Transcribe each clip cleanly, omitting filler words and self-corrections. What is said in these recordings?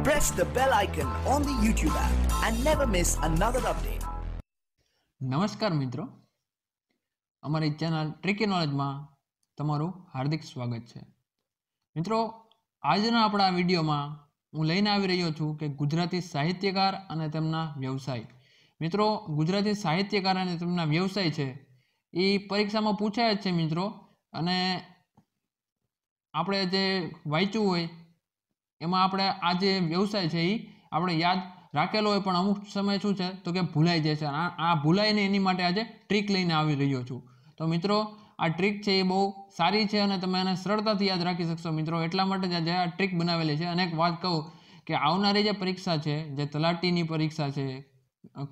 Press the bell icon on the YouTube app and never miss another update. નમસ્કાર મિત્રો, અમારી channel tricky નોલેજમાં તમારું હાર્દિક સ્વાગત છે. મિત્રો, આજના આપણા વિડીયોમાં હું લઈને આવી રહ્યો છું કે ગુજરાતી સાહિત્યકાર અને તેમના વ્યવસાય. મિત્રો, ગુજરાતી સાહિત્યકાર અને તેમના વ્યવસાય છે એ પરીક્ષામાં પૂછાય જ છે મિત્રો. અને આપણે જે વાંચ્યું હોય એમાં આપણે આ જે વ્યવસાય છે એ આપણે યાદ રાખેલો હોય, પણ અમુક સમય શું છે તો કે ભૂલાઈ જાય છે. આ ભૂલાય નહીં એની માટે આજે ટ્રીક લઈને આવી રહ્યો છું. તો મિત્રો, આ ટ્રીક છે એ બહુ સારી છે અને તમે એને સરળતાથી યાદ રાખી શકશો મિત્રો. એટલા માટે જ આજે આ ટ્રીક બનાવેલી છે. અને એક વાત કહું કે આવનારી જે પરીક્ષા છે, જે તલાટીની પરીક્ષા છે,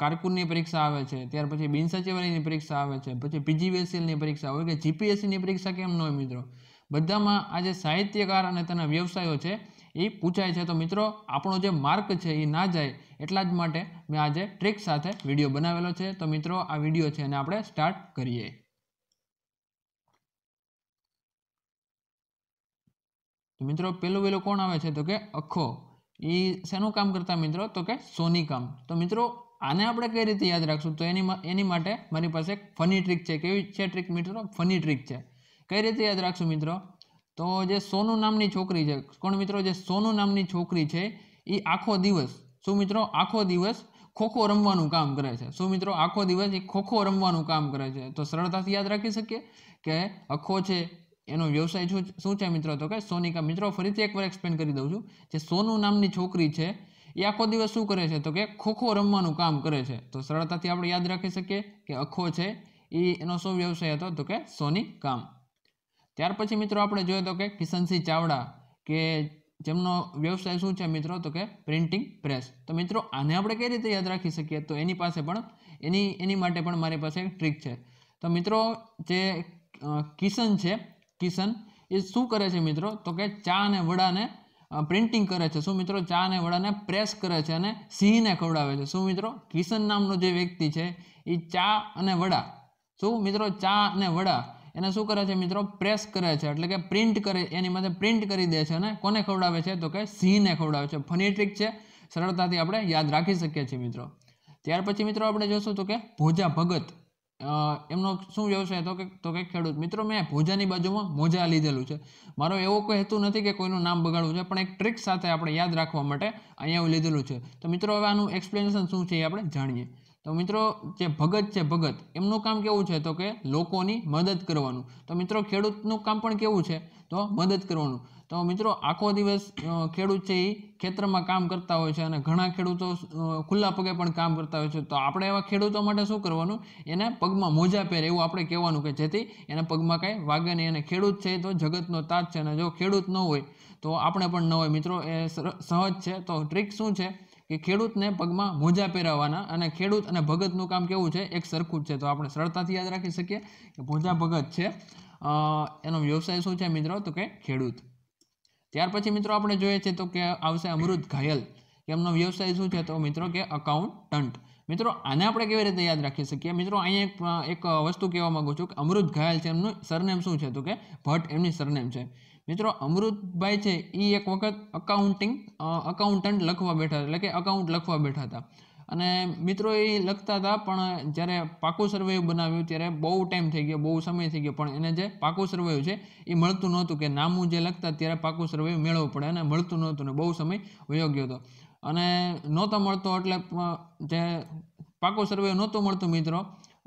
કારકુનની પરીક્ષા આવે છે, ત્યાર પછી બિનસચિવાલયની પરીક્ષા આવે છે, પછી પીજીવીસીએલની પરીક્ષા હોય કે જીપીએસસીની પરીક્ષા કેમ ન હોય મિત્રો, બધામાં આજે સાહિત્યકાર અને તેના વ્યવસાયો છે એ પૂછાય છે. તો મિત્રો, આપણો જે માર્ક છે એ ના જાય એટલા જ માટે મેં આજે ટ્રીક સાથે વિડીયો બનાવેલો છે. તો મિત્રો, આ વિડીયો છે અને આપણે સ્ટાર્ટ કરીએ. તો મિત્રો, પેલું કોણ આવે છે તો કે અખો. એ શેનું કામ કરતા મિત્રો તો કે સોની કામ. તો મિત્રો, આને આપણે કઈ રીતે યાદ રાખશું તો એની માટે મારી પાસે એક ફની ટ્રીક છે. કેવી છે ટ્રીક મિત્રો? ફની ટ્રીક છે. કઈ રીતે યાદ રાખશું મિત્રો? તો જે સોનુ નામની છોકરી છે, કોણ મિત્રો? જે સોનુ નામની છોકરી છે એ આખો દિવસ શું મિત્રો? આખો દિવસ ખોખો રમવાનું કામ કરે છે. શું મિત્રો? આખો દિવસ એ ખોખો રમવાનું કામ કરે છે. તો સરળતાથી યાદ રાખી શકીએ કે અખો છે એનો વ્યવસાય શું છે મિત્રો તો કે સોની કામ. મિત્રો, ફરીથી એકવાર એક્સપ્લેન કરી દઉં છું. જે સોનુ નામની છોકરી છે એ આખો દિવસ શું કરે છે તો કે ખોખો રમવાનું કામ કરે છે. તો સરળતાથી આપણે યાદ રાખી શકીએ કે અખો છે એ એનો શું વ્યવસાય હતો તો કે સોની કામ. ત્યાર પછી મિત્રો આપણે જોઈએ તો કે કિશનસિંહ ચાવડા, કે જેમનો વ્યવસાય શું છે મિત્રો તો કે પ્રિન્ટિંગ પ્રેસ. તો મિત્રો, આને આપણે કઈ રીતે યાદ રાખી શકીએ તો એની પાસે પણ એની માટે પણ મારી પાસે એક ટ્રીક છે. તો મિત્રો, જે કિશન છે, કિશન એ શું કરે છે મિત્રો તો કે ચા અને વડાને પ્રિન્ટિંગ કરે છે. શું મિત્રો? ચા અને વડાને પ્રેસ કરે છે અને સિંહને ખવડાવે છે. શું મિત્રો? કિશન નામનો જે વ્યક્તિ છે એ ચા અને વડા, શું મિત્રો? ચા અને વડા એને શું કરે છે મિત્રો? પ્રેસ કરે છે, એટલે કે પ્રિન્ટ કરે, એની માથે પ્રિન્ટ કરી દે છે અને કોને ખવડાવે છે તો કે સિંહને ખવડાવે છે. ફની ટ્રીક છે, સરળતાથી આપણે યાદ રાખી શકીએ છીએ મિત્રો. ત્યાર પછી મિત્રો આપણે જોશું તો કે ભોજા ભગત, એમનો શું વ્યવસાય તો કે ખેડૂત. મિત્રો, મેં ભોજાની બાજુમાં મોજા લીધેલું છે. મારો એવો કોઈ હેતુ નથી કે કોઈનું નામ બગાડવું છે, પણ એક ટ્રીક સાથે આપણે યાદ રાખવા માટે અહીંયા એવું લીધેલું છે. તો મિત્રો, હવે આનું એક્સપ્લેનેશન શું છે એ આપણે જાણીએ. તો મિત્રો, જે ભગત છે, ભગત એમનું કામ કેવું છે તો કે લોકોની મદદ કરવાનું. તો મિત્રો, ખેડૂતનું કામ પણ કેવું છે તો મદદ કરવાનું. તો મિત્રો, આખો દિવસ ખેડૂત છે એ ખેતરમાં કામ કરતા હોય છે અને ઘણા ખેડૂતો ખુલ્લા પગે પણ કામ કરતા હોય છે. તો આપણે એવા ખેડૂતો માટે શું કરવાનું? એને પગમાં મોજા પહેરે એવું આપણે કહેવાનું, કે જેથી એને પગમાં કાંઈ વાગે નહીં. અને ખેડૂત છે તો જગતનો તાજ છે, અને જો ખેડૂત ન હોય તો આપણે પણ ન હોય મિત્રો. એ સહજ છે. તો ટ્રીક શું છે કે ખેડૂતને પગમાં મોજા પહેરાવવાના, અને ખેડૂત અને ભગતનું કામ કેવું છે? એક સરખું જ છે. તો આપણે સરળતાથી યાદ રાખી શકીએ કે ભોજા ભગત છે એનો વ્યવસાય શું છે મિત્રો તો કે ખેડૂત. ત્યાર પછી મિત્રો આપણે જોઈએ છે તો કે આવશે અમૃત ઘાયલ, કે એમનો વ્યવસાય શું છે તો મિત્રો કે અકાઉન્ટન્ટ. મિત્રો, આને આપણે કેવી રીતે યાદ રાખી શકીએ? મિત્રો, અહીંયા એક વસ્તુ કહેવા માંગુ છું કે અમૃત ઘાયલ છે, એમનું સરનેમ શું છે તો કે ભટ્ટ એમની સરનેમ છે. મિત્રો, અમૃતભાઈ છે એ એક વખત અકાઉન્ટન્ટ લખવા બેઠા, એટલે કે અકાઉન્ટ લખવા બેઠા હતા. અને મિત્રો એ લખતા હતા, પણ જ્યારે પાકું સર્વેયું બનાવ્યું ત્યારે બહુ ટાઈમ થઈ ગયો, બહુ સમય થઈ ગયો, પણ એને જે પાકું સર્વેયું છે એ મળતું નહોતું. કે નામું જે લખતા ત્યારે પાકું સર્વેયું મેળવવું પડે, અને મળતું નહોતું ને બહુ સમય વયો ગયો હતો. અને નહોતો મળતો એટલે જે પાકું સર્વેયું નહોતું મળતું મિત્રો,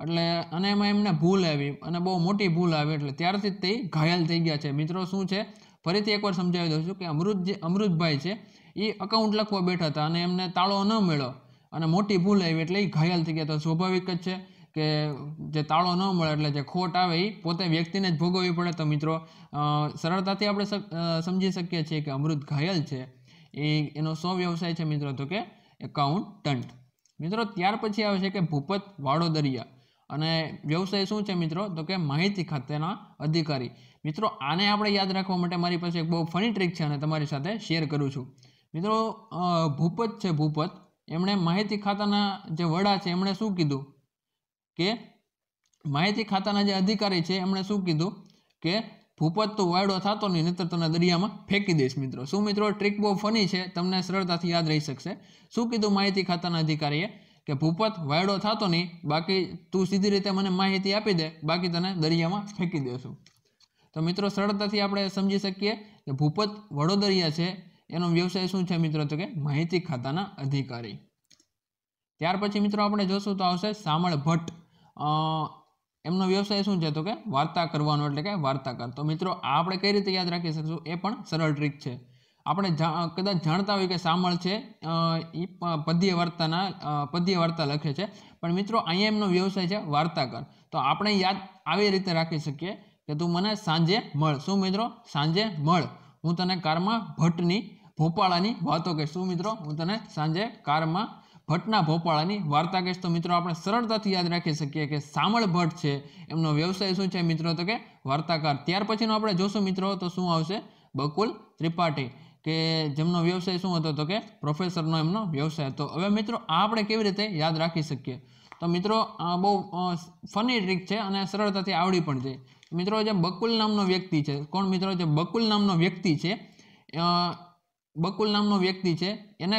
એટલે અને એમાં એમને ભૂલ આવી, અને બહુ મોટી ભૂલ આવી, એટલે ત્યારથી તે ઘાયલ થઈ ગયા છે. મિત્રો, શું છે ફરીથી એકવાર સમજાવી દઉં છું કે અમૃતભાઈ છે એ અકાઉન્ટ લખવા બેઠા હતા અને એમને તાળો ન મળ્યો અને મોટી ભૂલ આવી, એટલે એ ઘાયલ થઈ ગયા. તો સ્વાભાવિક જ છે કે જે તાળો ન મળે એટલે જે ખોટ આવે એ પોતે વ્યક્તિને જ ભોગવવી પડે. તો મિત્રો, સરળતાથી આપણે સમજી શકીએ છીએ કે અમૃત ઘાયલ છે એનો શું વ્યવસાય છે મિત્રો તો કે એકાઉન્ટન્ટ. મિત્રો, ત્યાર પછી આવે છે કે ભૂપત વાડોદરિયા, અને વ્યવસાય શું છે મિત્રો તો કે માહિતી ખાતાના અધિકારી. મિત્રો, આને આપણે યાદ રાખવા માટે મારી પાસે એક બહુ ફની ટ્રીક છે અને તમારી સાથે શેર કરું છું. મિત્રો, ભૂપત છે, ભૂપત એમણે માહિતી ખાતાના જે વડા છે એમણે શું કીધું કે માહિતી ખાતાના જે અધિકારી છે એમણે શું કીધું કે ભૂપત તો વાયડો થતો નહીં, નહીતર તને દરિયામાં ફેંકી દઈશ મિત્રો. શું મિત્રો ટ્રીક બહુ ફની છે, તમને સરળતાથી યાદ રહી શકશે. શું કીધું માહિતી ખાતાના અધિકારીએ કે ભૂપત વાયડો થતો નહીં, બાકી તું સીધી રીતે મને માહિતી આપી દે, બાકી તને દરિયામાં ફેંકી દેશું. તો મિત્રો સરળતાથી આપણે સમજી શકીએ કે ભૂપત વડોદરિયા છે એનો વ્યવસાય શું છે મિત્રો, તો કે માહિતી ખાતાના અધિકારી. ત્યાર પછી મિત્રો આપણે જોશું તો આવશે શામળ ભટ્ટ. એમનો વ્યવસાય શું છે, તો કે વાર્તા કરવાનો, એટલે કે વાર્તાકાર. તો મિત્રો આ આપણે કઈ રીતે યાદ રાખી શકશું, એ પણ સરળ ટ્રીક છે. આપણે કદાચ જાણતા હોય કે શામળ છે એ પદ્ય વાર્તા લખે છે, પણ મિત્રો અહીંયા એમનો વ્યવસાય છે વાર્તાકાર. તો આપણે યાદ આવી રીતે રાખી શકીએ કે તું મને સાંજે મળ. શું મિત્રો, સાંજે મળ, હું તને કારમાં ભટ્ટની ભોપાળાની વાતો કહીશ. શું મિત્રો, હું તને સાંજે કારમાં ભટ્ટના ભોપાળાની વાર્તા કહીશ. તો મિત્રો આપણે સરળતાથી યાદ રાખી શકીએ કે શામળ ભટ્ટ છે એમનો વ્યવસાય શું છે મિત્રો, તો કે વાર્તાકાર. ત્યાર પછીનો આપણે જોશું મિત્રો તો શું આવશે, બકુલ ત્રિપાઠી, કે જેમનો વ્યવસાય શું હતો, તો કે પ્રોફેસરનો એમનો વ્યવસાય હતો. હવે મિત્રો આ આપણે કેવી રીતે યાદ રાખી શકીએ, તો મિત્રો બહુ ફની ટ્રીક છે અને સરળતાથી આવડી પણ જાય. મિત્રો જે બકુલ નામનો વ્યક્તિ છે, કોણ મિત્રો, જે બકુલ નામનો વ્યક્તિ છે એને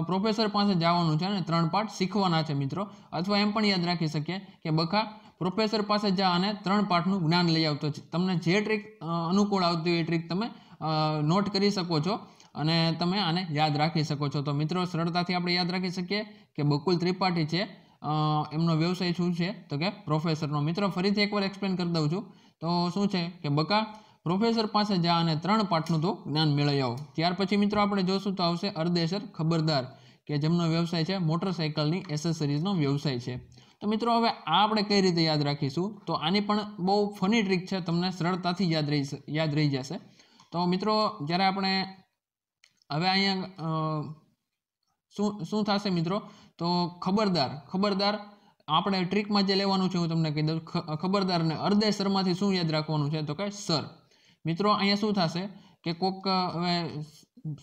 પ્રોફેસર પાસે જવાનું છે અને 3 પાઠ શીખવાના છે મિત્રો. અથવા એમ પણ યાદ રાખી શકીએ કે બકા પ્રોફેસર પાસે જા અને 3 પાઠનું જ્ઞાન લઈ આવતો છે. તમને જે ટ્રીક અનુકૂળ આવતી હોય એ ટ્રીક તમે નોટ કરી શકો છો અને તમે આને યાદ રાખી શકો છો. તો મિત્રો સરળતાથી આપણે યાદ રાખી શકીએ કે બકુલ ત્રિપાઠી છે એમનો વ્યવસાય શું છે, તો કે પ્રોફેસરનો. મિત્રો ફરીથી એકવાર એક્સપ્લેન કરી દઉં છું. તો શું છે કે બકા પ્રોફેસર પાસે જા અને 3 પાઠનું તો જ્ઞાન મેળવી આવો. ત્યાર પછી મિત્રો આપણે જોશું તો આવશે અર્દેસર ખબરદાર, કે જેમનો વ્યવસાય છે મોટરસાઇકલની એસેસરીઝનો વ્યવસાય છે. તો મિત્રો હવે આ આપણે કઈ રીતે યાદ રાખીશું, તો આની પણ બહુ ફની ટ્રીક છે, તમને સરળતાથી યાદ રહી જશે. તો મિત્રો જ્યારે આપણે હવે અહીંયા શું થશે મિત્રો, તો ખબરદાર આપણે ટ્રીકમાં જે લેવાનું છે હું તમને કહી દઉં. ખબરદારને અર્દેસરમાંથી શું યાદ રાખવાનું છે, તો કે સર. મિત્રો અહીંયા શું થશે કે કોક હવે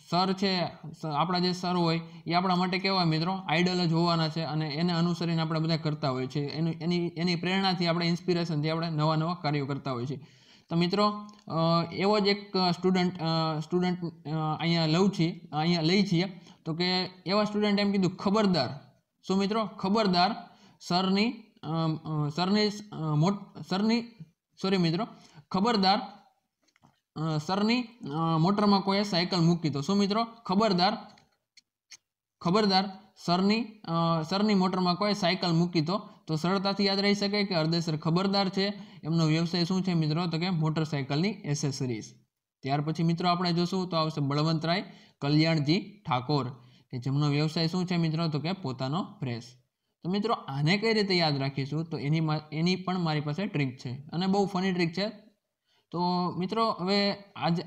સર છે, આપણા જે સર હોય એ આપણા માટે કેવા હોય મિત્રો, આઈડલ જ હોવાના છે અને એને અનુસરીને આપણે બધા કરતા હોય છે. એની પ્રેરણાથી આપણે, ઇન્સ્પિરેશનથી આપણે નવા કાર્યો કરતા હોય છે. તો મિત્રો એવો જ એક સ્ટુડન્ટ અહીંયા લઈ છીએ. તો કે એવા સ્ટુડન્ટ એમ કીધું ખબરદાર. શું મિત્રો, ખબરદાર ખબરદાર સરની મોટરમાં કોઈ સાયકલ મૂકી. તો શું મિત્રો, ખબરદાર સરની મોટરમાં કોઈ સાયકલ મૂકી. તો સરળતાથી યાદ રહી શકે કે અર્દેસર ખબરદાર છે એમનો વ્યવસાય શું છે મિત્રો, તો કે મોટરસાઇકલની એસેસરીઝ. ત્યાર પછી મિત્રો આપણે જોશું તો આવશે બળવંતરાય કલ્યાણજી ઠાકોર, કે જેમનો વ્યવસાય શું છે મિત્રો, તો કે પોતાનો પ્રેસ. તો મિત્રો આને કઈ રીતે યાદ રાખીશું, તો એની પણ મારી પાસે ટ્રીક છે અને બહુ ફની ટ્રીક છે. તો મિત્રો હવે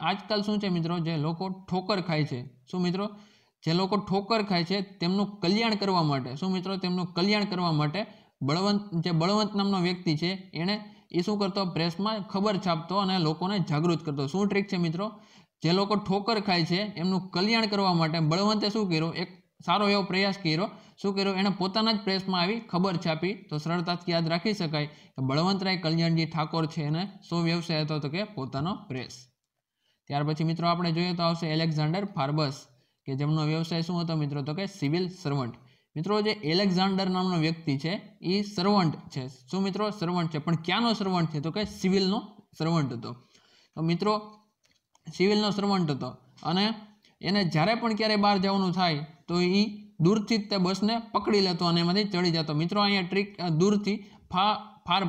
આજકાલ શું છે મિત્રો, જે લોકો ઠોકર ખાય છે, શું મિત્રો, જે લોકો ઠોકર ખાય છે તેમનું કલ્યાણ કરવા માટે, શું મિત્રો, તેમનું કલ્યાણ કરવા માટે બળવંત નામનો વ્યક્તિ છે એણે એ શું કરતો, પ્રેસમાં ખબર છાપતો અને લોકોને જાગૃત કરતો. શું ટ્રીક છે મિત્રો, જે લોકો ઠોકર ખાય છે એમનું કલ્યાણ કરવા માટે બળવંતે શું કર્યું, એક સારો એવો પ્રયાસ કર્યો. શું કર્યું, એણે પોતાના જ પ્રેસમાં આવી ખબર છાપી. તો સરળતાથી યાદ રાખી શકાય કે બળવંતરાય કલ્યાણજી ઠાકોર છે એને શું વ્યવસાય હતો, તો કે પોતાનો પ્રેસ. ત્યાર પછી મિત્રો આપણે જોઈએ તો આવશે એલેક્ઝાન્ડર ફાર્બસ, કે જેમનો વ્યવસાય શું હતો મિત્રો, તો કે સિવિલ સર્વન્ટ. મિત્રો જે એલેક્ઝાન્ડર નામનો વ્યક્તિ છે એ સર્વન્ટ છે. શું મિત્રો, સર્વન્ટ છે, પણ ક્યાંનો સર્વન્ટ છે, તો કે સિવિલનો સર્વન્ટ હતો. તો મિત્રો સિવિલનો સર્વન્ટ હતો અને એને જ્યારે પણ ક્યારે બહાર જવાનું થાય તો એ દૂરથી જ તે બસને પકડી લેતો અને એમાંથી ચડી જતો. મિત્રો અહીંયા ટ્રીક દૂરથી ફાર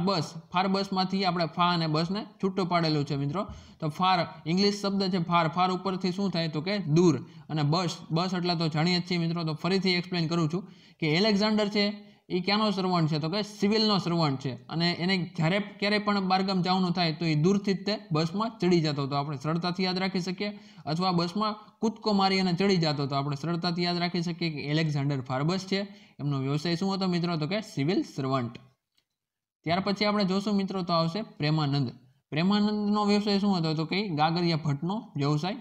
બસમાંથી આપણે ફા અને બસને છૂટો પાડેલું છે મિત્રો. તો ફાર ઇંગ્લિશ શબ્દ છે, ફાર ઉપરથી શું થાય, તો કે દૂર, અને બસ એટલે તો જાણીએ જ છીએ મિત્રો. તો ફરીથી એક્સપ્લેન કરું છું કે એલેક્ઝાન્ડર છે એ ક્યાંનો સર્વન્ટ છે, તો કે સિવિલનો સર્વન્ટ છે અને એને જ્યારે ક્યારેય પણ બહારગામ જવાનું થાય તો એ દૂરથી જ તે બસમાં ચડી જતો. તો આપણે સરળતાથી યાદ રાખી શકીએ, અથવા બસમાં કૂદકો મારી અને ચડી જતો. તો આપણે સરળતાથી યાદ રાખી શકીએ કે એલેક્ઝાન્ડર ફાર્બસ છે એમનો વ્યવસાય શું હતો મિત્રો, તો કે સિવિલ સર્વન્ટ. ત્યાર પછી આપણે જોશું મિત્રો તો આવશે પ્રેમાનંદનો વ્યવસાય શું હતો, તો કે ગાગરિયા ભટ્ટનો વ્યવસાય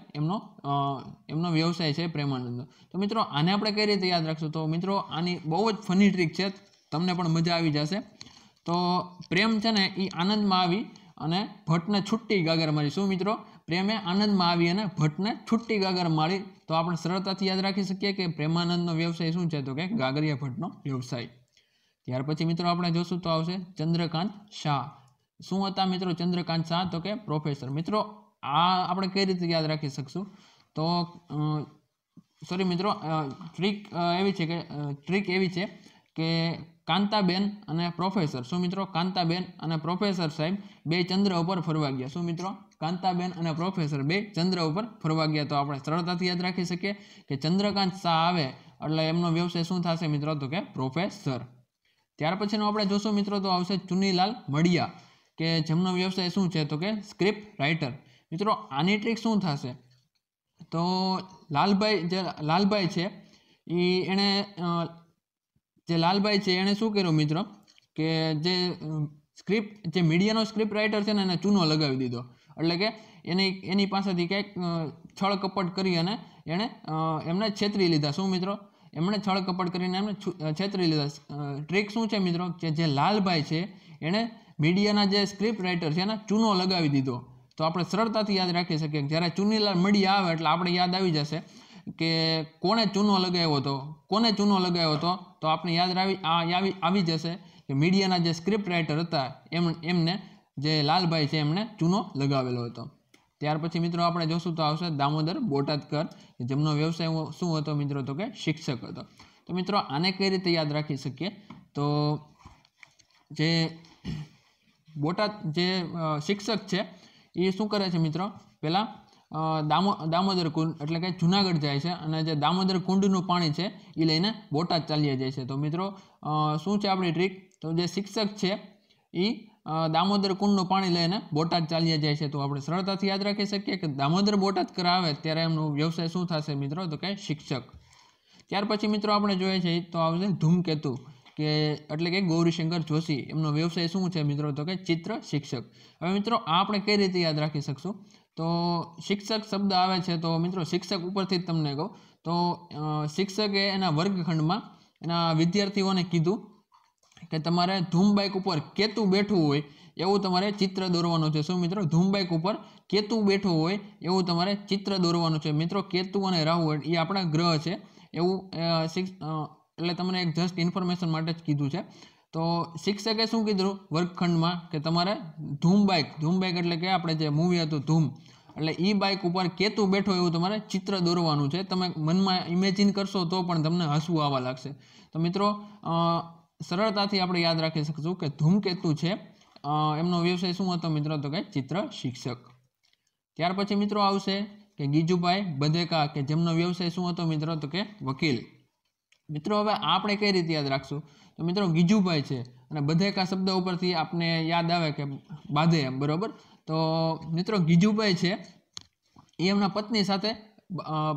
એમનો વ્યવસાય છે પ્રેમાનંદ. તો મિત્રો આને આપણે કઈ રીતે યાદ રાખશું, તો મિત્રો આની બહુ જ ફની ટ્રીક છે, તમને પણ મજા આવી જશે. તો પ્રેમ છે ને એ આનંદમાં આવી અને ભટ્ટને છૂટી ગાગર મારી. શું મિત્રો? પ્રેમે આનંદમાં આવી અને ભટ્ટને છૂટી ગાગર મારી. તો આપણે સરળતાથી યાદ રાખી શકીએ કે પ્રેમાનંદનો વ્યવસાય શું છે? તો કે ગાગરિયા ભટ્ટનો વ્યવસાય. ત્યાર પછી મિત્રો આપણે જોશું તો આવશે ચંદ્રકાંત શાહ. શું હતા મિત્રો ચંદ્રકાંત શાહ? તો કે પ્રોફેસર. મિત્રો આ આપણે કઈ રીતે યાદ રાખી શકશું? તો સોરી મિત્રો, ટ્રીક એવી છે કે કાંતાબેન અને પ્રોફેસર. શું મિત્રો? કાંતાબેન અને પ્રોફેસર સાહેબ બે ચંદ્ર ઉપર ફરવા ગયા. શું મિત્રો? કાંતાબેન અને પ્રોફેસર બે ચંદ્ર ઉપર ફરવા ગયા. તો આપણે સરળતાથી યાદ રાખી શકીએ કે ચંદ્રકાંત શાહ આવે એટલે એમનો વ્યવસાય શું થશે મિત્રો? તો કે પ્રોફેસર. ત્યાર પછીનો આપણે જોશું મિત્રો તો આવશે ચુનીલાલ મડિયા, કે જેમનો વ્યવસાય શું છે? તો કે સ્ક્રિપ્ટ રાઇટર. મિત્રો આની ટ્રીક શું થશે? તો લાલભાઈ છે એણે શું કર્યું મિત્રો કે જે મીડિયાનો સ્ક્રિપ્ટ રાઇટર છે ને એને ચૂનો લગાવી દીધો. એટલે કે એની પાસેથી કંઈક છળ કપટ કરી અને એમને છેતરી લીધા. શું મિત્રો? એમણે છળ કપટ કરીને એમને છેતરી લીધા. ટ્રીક શું છે મિત્રો? કે જે લાલભાઈ છે એણે મીડિયાના જે સ્ક્રિપ્ટ રાઇટર છે એને ચૂનો લગાવી દીધો. તો આપણે સરળતાથી યાદ રાખી શકીએ જ્યારે ચુનીલાલ મડિયા આવે એટલે આપણે યાદ આવી જશે કે કોણે ચૂનો લગાવ્યો હતો. તો આપણે યાદ આવી જશે કે મીડિયાના જે સ્ક્રિપ્ટ રાઇટર હતા એમને જે લાલભાઈ છે એમણે ચૂનો લગાવેલો હતો. ત્યાર પછી મિત્રો આપણે જોશું તો આવશે દામોદર બોટાદકર, જેમનો વ્યવસાય શું હતો મિત્રો? તો કે શિક્ષક હતો. તો મિત્રો આને કઈ રીતે યાદ રાખી શકીએ? તો જે બોટાદ જે શિક્ષક છે એ શું કરે છે મિત્રો? પહેલાં દામોદર કુંડ એટલે કે જુનાગઢ જાય છે અને જે દામોદર કુંડનું પાણી છે એ લઈને બોટાદ ચાલ્યા જાય છે. તો મિત્રો શું છે આપણી ટ્રીક? તો જે શિક્ષક છે એ દામોદર કુંડનું પાણી લઈને બોટાદ ચાલ્યા જાય છે. તો આપણે સરળતાથી યાદ રાખી શકીએ કે દામોદર બોટાદકર આવે ત્યારે એમનો વ્યવસાય શું થશે મિત્રો? તો કે શિક્ષક. ત્યાર પછી મિત્રો આપણે જોઈએ છે તો આવશે ધૂમકેતુ, કે એટલે કે ગૌરીશંકર જોશી. એમનો વ્યવસાય શું છે મિત્રો? તો કે ચિત્ર શિક્ષક. હવે મિત્રો આ આપણે કઈ રીતે યાદ રાખી શકશું? તો શિક્ષક શબ્દ આવે છે તો મિત્રો શિક્ષક ઉપરથી જ તમને કહું તો શિક્ષકે એના વર્ગખંડમાં એના વિદ્યાર્થીઓને કીધું કે તમારે ધૂમ બાઇક ઉપર કેતુ બેઠું હોય એવું તમારે ચિત્ર દોરવાનું છે. શું મિત્રો? ધૂમ બાઇક ઉપર કેતુ બેઠું હોય એવું તમારે ચિત્ર દોરવાનું છે. મિત્રો કેતુ અને રાહુ એ આપણા ગ્રહ છે એવું એટલે તમને એક જસ્ટ ઇન્ફોર્મેશન માટે જ કીધું છે. તો શિક્ષકે શું કીધું વર્ગખંડમાં કે તમારે ધૂમ બાઇક એટલે કે આપણે જે મૂવી હતું ધૂમ, એટલે એ બાઇક ઉપર કેતુ બેઠો એવું તમારે ચિત્ર દોરવાનું છે. તમે મનમાં ઇમેજિન કરશો તો પણ તમને હસવું આવવા લાગશે. તો મિત્રો સરળતાથી આપણે યાદ રાખી શકીશું કે ધૂમકેતુ છે એમનો વ્યવસાય શું હતો મિત્રો? તો કે ચિત્ર શિક્ષક. ત્યાર પછી મિત્રો આવશે કે ગીજુભાઈ બધેકા, કે જેમનો વ્યવસાય શું હતો મિત્રો? તો કે વકીલ. મિત્રો હવે આપણે કઈ રીતે યાદ રાખશું? તો મિત્રો ગીજુભાઈ છે અને બધેકા શબ્દ ઉપરથી આપણે યાદ આવે કે બાંધે એમ, બરોબર? તો મિત્રો ગીજુભાઈ છે એ એમના પત્ની સાથે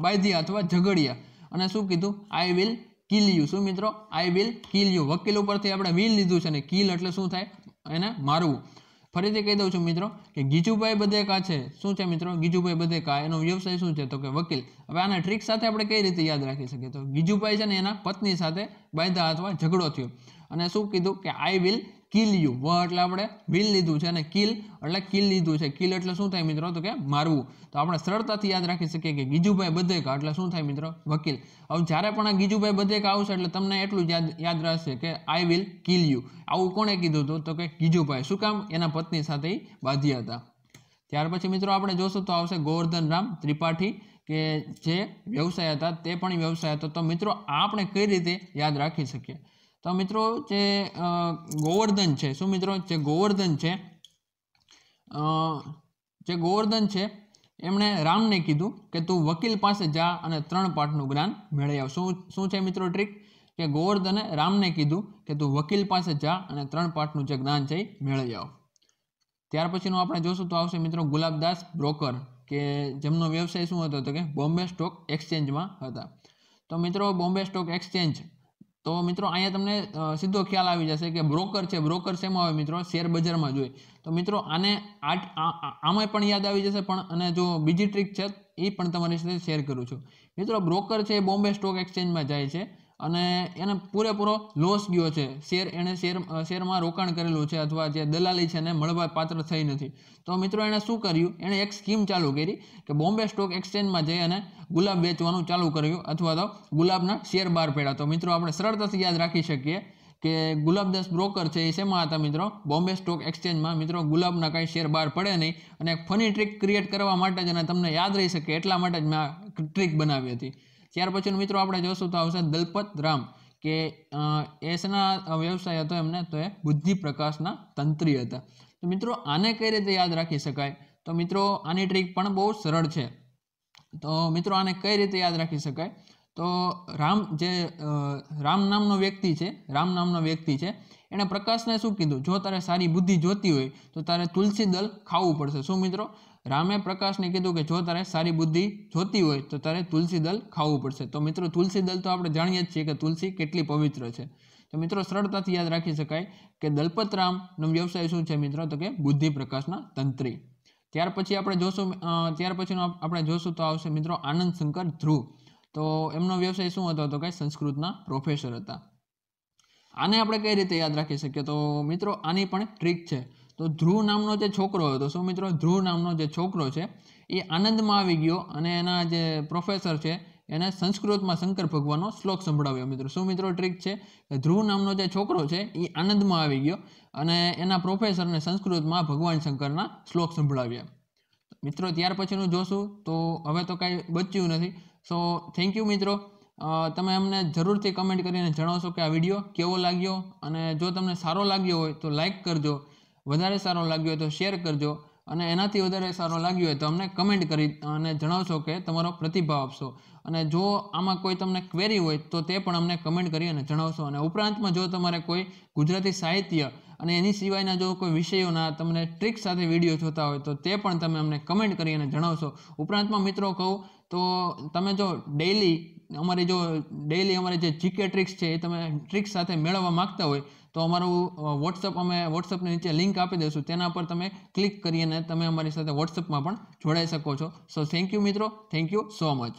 બાંધ્યા અથવા ઝઘડ્યા અને શું કીધું? I will kill you. શું મિત્રો? I will kill you. વકીલ ઉપરથી આપણે વિલ લીધું છે ને કિલ એટલે શું થાય? એને મારવું. ફરીથી કહી દઉં છું મિત્રો કે ગીજુભાઈ બધેકા છે. શું છે મિત્રો? ગીજુભાઈ બધેકા એનો વ્યવસાય શું છે? તો કે વકીલ. હવે આના ટ્રીક સાથે આપણે કઈ રીતે યાદ રાખી શકીએ? તો ગીજુભાઈ છે ને એના પત્ની સાથે બાંધ્યા અથવા ઝઘડો થયો અને શું કીધું કે આઈ વિલ કિલ યુ. એટલે આપણે વિલ લીધું છે અને કિલ એટલે કિલ લીધું છે. કિલ એટલે શું થાય મિત્રો? તો કે મારવું. તો આપણે સરળતાથી યાદ રાખી શકીએ કે ગીજુભાઈ બધેકા એટલે શું થાય મિત્રો? વકીલ. હવે જ્યારે પણ આ ગીજુભાઈ બધેકા આવશે એટલે તમને એટલું જ યાદ રહેશે કે આઈ વિલ કિલ યુ. આવું કોણે કીધું હતું? તો કે ગીજુભાઈ. શું કામ? એના પત્ની સાથે બાંધ્યા હતા. ત્યાર પછી મિત્રો આપણે જોશું તો આવશે ગોવર્ધન રામ ત્રિપાઠી, કે જે વ્યવસાય હતા તે પણ વ્યવસાય હતો. તો મિત્રો આપણે કઈ રીતે યાદ રાખી શકીએ? તો મિત્રો જે ગોવર્ધન છે, શું મિત્રો? જે ગોવર્ધન છે એમણે રામને કીધું કે તું વકીલ પાસે જા અને 3 પાઠનું જ્ઞાન મેળવી આવ. શું છે મિત્રો ટ્રીક? કે ગોવર્ધને રામને કીધું કે તું વકીલ પાસે જા અને 3 પાઠનું જે જ્ઞાન છે એ મેળવી આવ. ત્યાર પછીનું આપણે જોશું તો આવશે મિત્રો ગુલાબદાસ બ્રોકર, કે જેમનો વ્યવસાય શું હતો? તો કે બોમ્બે સ્ટોક એક્સચેન્જમાં હતા. તો મિત્રો બોમ્બે સ્ટોક એક્સચેન્જ, તો મિત્રો અહીંયા તમને સીધો ખ્યાલ આવી જશે કે બ્રોકર છે. બ્રોકર શેમાં આવે મિત્રો? શેર બજારમાં જોઈએ. તો મિત્રો આમાં પણ યાદ આવી જશે. પણ અને જો બીજી ટ્રીક છે એ પણ તમારી સાથે શેર કરું છું. મિત્રો બ્રોકર છે એ બોમ્બે સ્ટોક એક્સચેન્જમાં જાય છે અને એને પૂરેપૂરો લોસ ગયો છે, શેરમાં રોકાણ કરેલું છે અથવા જે દલાલી છે એને મળવા પાત્ર થઈ નથી. તો મિત્રો એણે શું કર્યું, એણે એક સ્કીમ ચાલુ કરી કે બોમ્બે સ્ટોક એક્સચેન્જમાં જઈ અને ગુલાબ વેચવાનું ચાલુ કર્યું અથવા તો ગુલાબના શેર બહાર પડ્યા. તો મિત્રો આપણે સરળતાથી યાદ રાખી શકીએ કે ગુલાબદાસ બ્રોકર છે એ શેમાં હતા મિત્રો, બોમ્બે સ્ટોક એક્સચેન્જમાં. મિત્રો ગુલાબના કાંઈ શેર બહાર પડે નહીં અને એક ફની ટ્રીક ક્રિએટ કરવા માટે જ અને તમને યાદ રહી શકે એટલા માટે જ મેં આ ટ્રીક બનાવી હતી. ત્યાર પછી મિત્રો આપણે જોશું તો આવશે દલપત રામ, કે એ શેના વ્યવસાય હતો એમને, તો એ બુદ્ધિ પ્રકાશના તંત્રી હતા. તો મિત્રો આને કઈ રીતે યાદ રાખી શકાય, તો મિત્રો આની ટ્રીક પણ બહુ સરળ છે. તો મિત્રો આને કઈ રીતે યાદ રાખી શકાય, તો રામ નામનો વ્યક્તિ છે એણે પ્રકાશને શું કીધું, જો તારે સારી બુદ્ધિ જોતી હોય તો તારે તુલસી દળ ખાવું પડશે. શું મિત્રો, રામે પ્રકાશને કીધું કે જો તારે સારી બુદ્ધિ જોતી હોય તો તારે તુલસી દળ ખાવું પડશે. તો મિત્રો તુલસી દળ તો આપણે જાણીએ જ છીએ કે તુલસી કેટલી પવિત્ર છે. તો મિત્રો સરળતાથી યાદ રાખી શકાય કે દલપત રામનો વ્યવસાય શું છે મિત્રો, તો કે બુદ્ધિ પ્રકાશના તંત્રી. ત્યાર પછી આપણે જોશું તો આવશે મિત્રો આનંદ શંકર ધ્રુવ. તો એમનો વ્યવસાય શું હતો, તો કે સંસ્કૃતના પ્રોફેસર હતા. આને આપણે કઈ રીતે યાદ રાખી શકીએ, તો મિત્રો આની પણ ટ્રીક છે. તો ધ્રુવ નામનો જે છોકરો હતો, શું મિત્રો, ધ્રુવ નામનો જે છોકરો છે એ આનંદમાં આવી ગયો અને એના જે પ્રોફેસર છે એને સંસ્કૃતમાં શંકર ભગવાનનો શ્લોક સંભળાવ્યો. મિત્રો શું મિત્રો ટ્રીક છે, ધ્રુવ નામનો જે છોકરો છે એ આનંદમાં આવી ગયો અને એના પ્રોફેસરને સંસ્કૃતમાં ભગવાન શંકરના શ્લોક સંભળાવ્યા. મિત્રો ત્યાર પછીનું જોશું તો હવે તો કાંઈ બચ્યું નથી. સો થેન્ક યુ મિત્રો. તમે અમને જરૂરથી કમેન્ટ કરીને જણાવશો કે આ વિડીયો કેવો લાગ્યો, અને જો તમને સારો લાગ્યો હોય તો લાઈક કરજો, વધારે સારો લાગ્યો હોય તો શેર કરજો, અને એનાથી વધારે સારો લાગ્યો હોય તો અમને કમેન્ટ કરી અને જણાવશો કે તમારો પ્રતિભાવ આપશો. અને જો આમાં કોઈ તમને ક્વેરી હોય તો તે પણ અમને કમેન્ટ કરી અને જણાવશો. અને ઉપરાંતમાં જો તમારે કોઈ ગુજરાતી સાહિત્ય અને એની સિવાયના જો કોઈ વિષયોના તમને ટ્રીક સાથે વિડીયો જોતા હોય તો તે પણ તમે અમને કમેન્ટ કરી અને જણાવશો. ઉપરાંતમાં મિત્રો કહું તો તમે જો ડેઈલી અમારી જે જીકે ટ્રિક્સ છે એ તમે ટ્રિક્સ સાથે મેળવવા માંગતા હોય તો અમારું વોટ્સઅપની નીચે લિંક આપી દઈશું, તેના પર તમે ક્લિક કરીને તમે અમારી સાથે વોટ્સઅપમાં પણ જોડાઈ શકો છો. સો થેન્ક યુ મિત્રો, થેન્ક યુ સો મચ.